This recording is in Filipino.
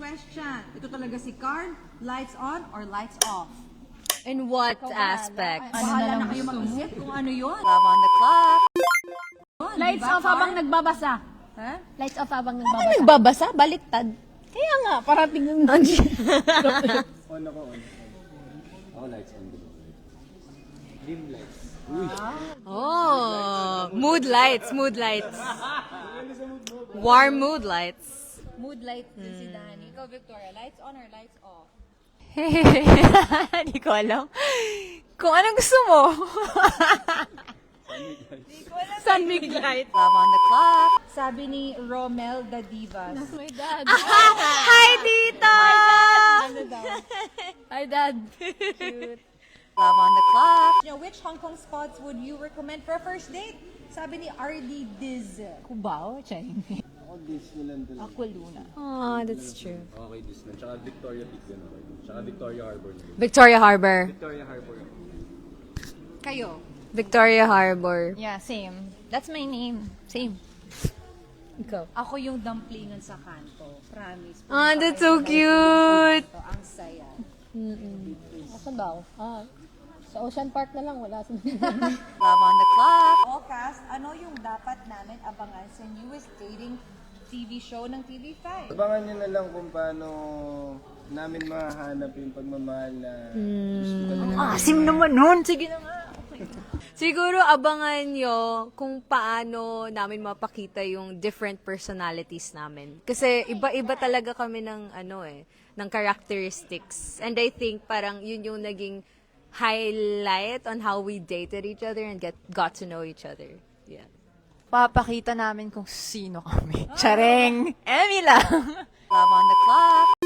question. Ito talaga si Carl. Lights on or lights off? In what aspect? Bahala na kayo mag-isip kung ano yun. Love on the clock. Lights Diba, off habang Carl? nagbabasa. Ha? Lights off habang nagbabasa. Nagbabasa? Baliktad. Kaya nga, parating yung On ako, on. Ako lights on. Dim lights. Oh, mood lights, mood lights. Warm mood lights. Mood light din si Danny. Ikaw, Victoria, lights on or lights off? Hindi ko alam. Kung anong gusto mo. Sunmig light. Love on the clock. Sabi ni Romel the Divas. my dad. Hi, Tito! Hi, dad. Love on the clock. You know, which Hong Kong spots would you recommend for a first date? Sabi ni RD Diz. Cubao, Chinese. Ako Disneyland din. Ako, Luna. Oh, that's true. Okay, Disneyland. Tsaka Victoria Beach din ako. Tsaka Victoria Harbor na din. Victoria Harbor. Victoria Harbor. Kayo? Victoria Harbor. Yeah, same. That's my name. Same. Ikaw. Ako yung dumplingan sa kanto. Promise. Oh, that's so cute. Ito, ang saya. Asan daw? Sa Ocean Park na lang, wala. Love on the clock. O cast, ano yung dapat namin abangan sa newest dating TV show ng TV5? Abangan nyo na lang kung paano namin mahanap yung pagmamahal na gusto ka nila. Asim naman nun. Sige na nga. Siguro abangan nyo kung paano namin mapakita yung different personalities namin. Kasi iba-iba talaga kami ng ng characteristics. And I think parang yun yung naging highlight on how we dated each other and got to know each other. Yeah. Papakita namin kung sino kami. Chareng! Emmy lang! Love on the clock.